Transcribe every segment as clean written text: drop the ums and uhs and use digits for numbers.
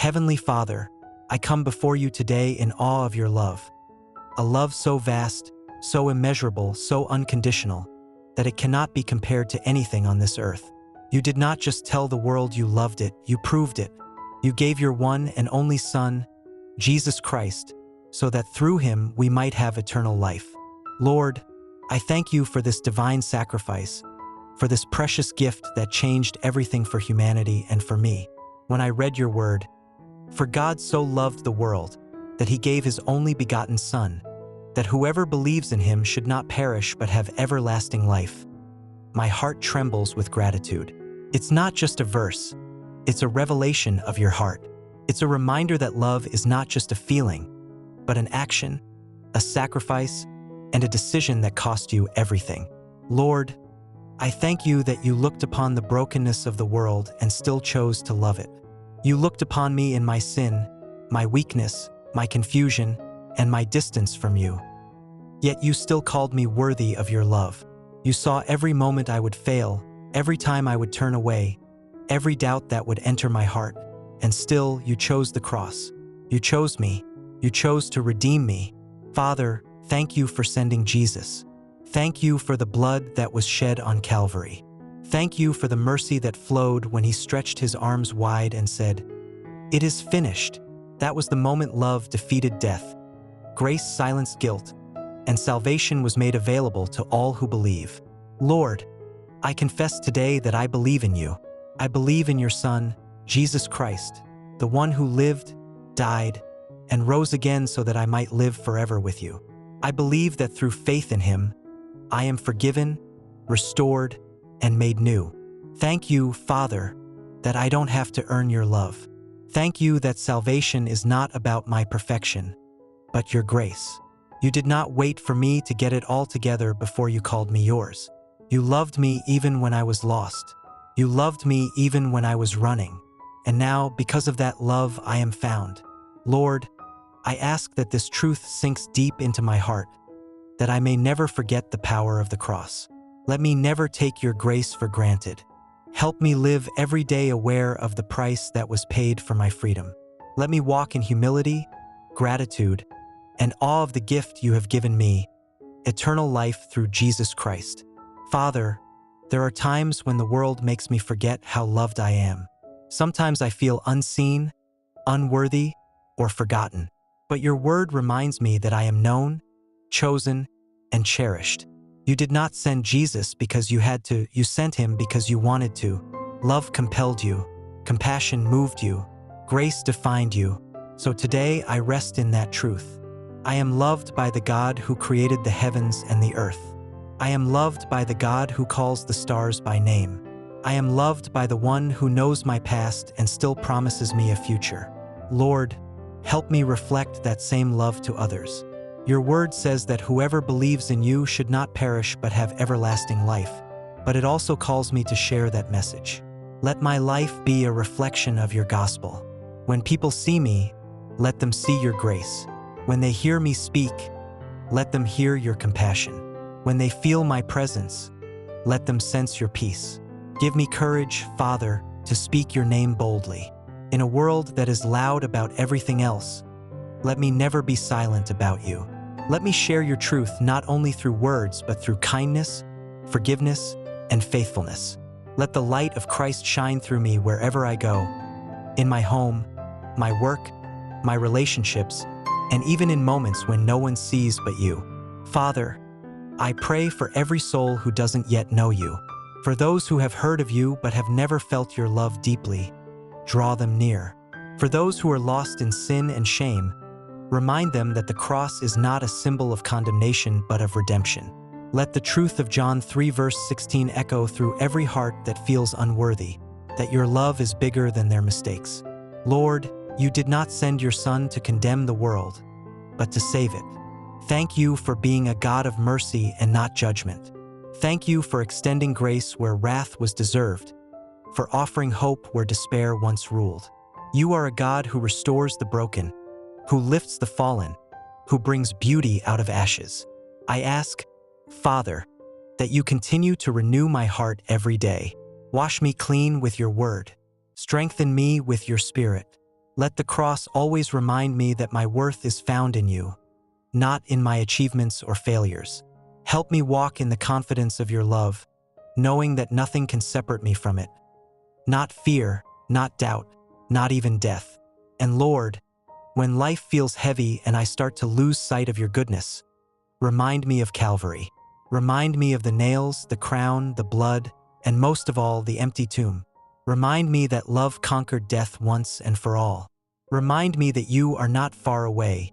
Heavenly Father, I come before you today in awe of your love. A love so vast, so immeasurable, so unconditional, that it cannot be compared to anything on this earth. You did not just tell the world you loved it, you proved it. You gave your one and only Son, Jesus Christ, so that through him we might have eternal life. Lord, I thank you for this divine sacrifice, for this precious gift that changed everything for humanity and for me. When I read your word, for God so loved the world, that he gave his only begotten Son, that whoever believes in him should not perish but have everlasting life. My heart trembles with gratitude. It's not just a verse, it's a revelation of your heart. It's a reminder that love is not just a feeling, but an action, a sacrifice, and a decision that cost you everything. Lord, I thank you that you looked upon the brokenness of the world and still chose to love it. You looked upon me in my sin, my weakness, my confusion, and my distance from you. Yet you still called me worthy of your love. You saw every moment I would fail, every time I would turn away, every doubt that would enter my heart, and still you chose the cross. You chose me. You chose to redeem me. Father, thank you for sending Jesus. Thank you for the blood that was shed on Calvary. Thank you for the mercy that flowed when he stretched his arms wide and said, "It is finished." That was the moment love defeated death. Grace silenced guilt, and salvation was made available to all who believe. Lord, I confess today that I believe in you. I believe in your Son, Jesus Christ, the one who lived, died, and rose again so that I might live forever with you. I believe that through faith in him, I am forgiven, restored, and made new. Thank you, Father, that I don't have to earn your love. Thank you that salvation is not about my perfection, but your grace. You did not wait for me to get it all together before you called me yours. You loved me even when I was lost. You loved me even when I was running. And now, because of that love, I am found. Lord, I ask that this truth sinks deep into my heart, that I may never forget the power of the cross. Let me never take your grace for granted. Help me live every day aware of the price that was paid for my freedom. Let me walk in humility, gratitude, and awe of the gift you have given me, eternal life through Jesus Christ. Father, there are times when the world makes me forget how loved I am. Sometimes I feel unseen, unworthy, or forgotten. But your word reminds me that I am known, chosen, and cherished. You did not send Jesus because you had to, you sent him because you wanted to. Love compelled you, compassion moved you, grace defined you. So today I rest in that truth. I am loved by the God who created the heavens and the earth. I am loved by the God who calls the stars by name. I am loved by the one who knows my past and still promises me a future. Lord, help me reflect that same love to others. Your word says that whoever believes in you should not perish but have everlasting life, but it also calls me to share that message. Let my life be a reflection of your gospel. When people see me, let them see your grace. When they hear me speak, let them hear your compassion. When they feel my presence, let them sense your peace. Give me courage, Father, to speak your name boldly. In a world that is loud about everything else, let me never be silent about you. Let me share your truth not only through words but through kindness, forgiveness, and faithfulness. Let the light of Christ shine through me wherever I go, in my home, my work, my relationships, and even in moments when no one sees but you. Father, I pray for every soul who doesn't yet know you, for those who have heard of you but have never felt your love deeply. Draw them near. For those who are lost in sin and shame, remind them that the cross is not a symbol of condemnation but of redemption. Let the truth of John 3 verse 16 echo through every heart that feels unworthy, that your love is bigger than their mistakes. Lord, you did not send your Son to condemn the world, but to save it. Thank you for being a God of mercy and not judgment. Thank you for extending grace where wrath was deserved, for offering hope where despair once ruled. You are a God who restores the broken, who lifts the fallen, who brings beauty out of ashes. I ask, Father, that you continue to renew my heart every day. Wash me clean with your word. Strengthen me with your spirit. Let the cross always remind me that my worth is found in you, not in my achievements or failures. Help me walk in the confidence of your love, knowing that nothing can separate me from it. Not fear, not doubt, not even death. And Lord, when life feels heavy and I start to lose sight of your goodness, remind me of Calvary. Remind me of the nails, the crown, the blood, and most of all, the empty tomb. Remind me that love conquered death once and for all. Remind me that you are not far away.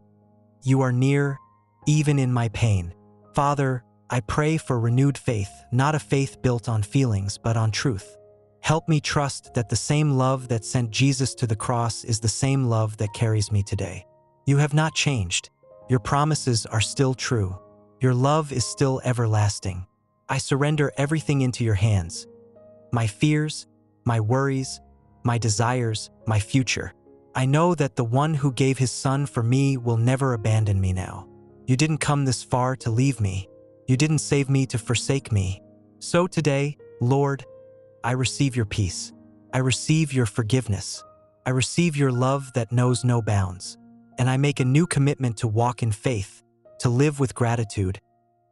You are near, even in my pain. Father, I pray for renewed faith, not a faith built on feelings, but on truth. Help me trust that the same love that sent Jesus to the cross is the same love that carries me today. You have not changed. Your promises are still true. Your love is still everlasting. I surrender everything into your hands. My fears, my worries, my desires, my future. I know that the one who gave his son for me will never abandon me now. You didn't come this far to leave me. You didn't save me to forsake me. So today, Lord, I receive your peace. I receive your forgiveness. I receive your love that knows no bounds. And I make a new commitment to walk in faith, to live with gratitude,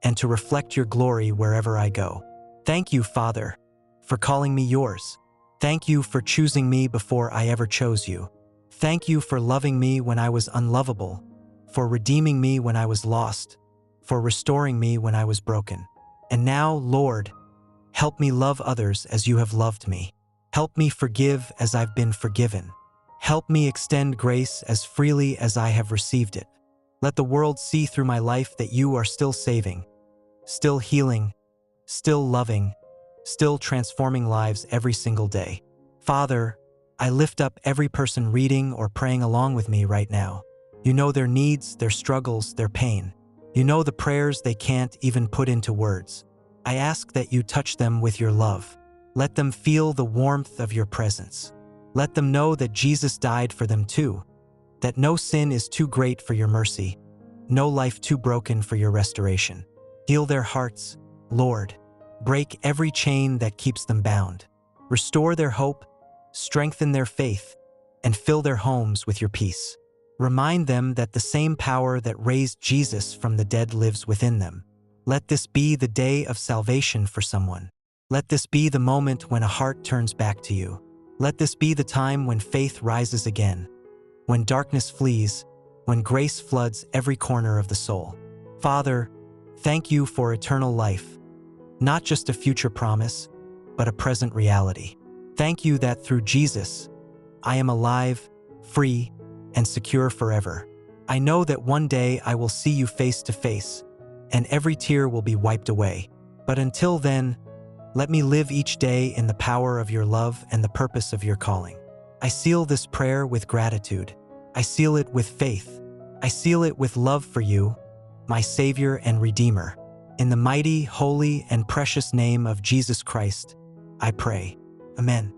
and to reflect your glory wherever I go. Thank you, Father, for calling me yours. Thank you for choosing me before I ever chose you. Thank you for loving me when I was unlovable, for redeeming me when I was lost, for restoring me when I was broken. And now, Lord, help me love others as you have loved me. Help me forgive as I've been forgiven. Help me extend grace as freely as I have received it. Let the world see through my life that you are still saving, still healing, still loving, still transforming lives every single day. Father, I lift up every person reading or praying along with me right now. You know their needs, their struggles, their pain. You know the prayers they can't even put into words. I ask that you touch them with your love. Let them feel the warmth of your presence. Let them know that Jesus died for them too, that no sin is too great for your mercy, no life too broken for your restoration. Heal their hearts, Lord. Break every chain that keeps them bound. Restore their hope, strengthen their faith, and fill their homes with your peace. Remind them that the same power that raised Jesus from the dead lives within them. Let this be the day of salvation for someone. Let this be the moment when a heart turns back to you. Let this be the time when faith rises again, when darkness flees, when grace floods every corner of the soul. Father, thank you for eternal life, not just a future promise, but a present reality. Thank you that through Jesus, I am alive, free, and secure forever. I know that one day I will see you face to face, and every tear will be wiped away. But until then, let me live each day in the power of your love and the purpose of your calling. I seal this prayer with gratitude. I seal it with faith. I seal it with love for you, my Savior and Redeemer. In the mighty, holy, and precious name of Jesus Christ, I pray. Amen.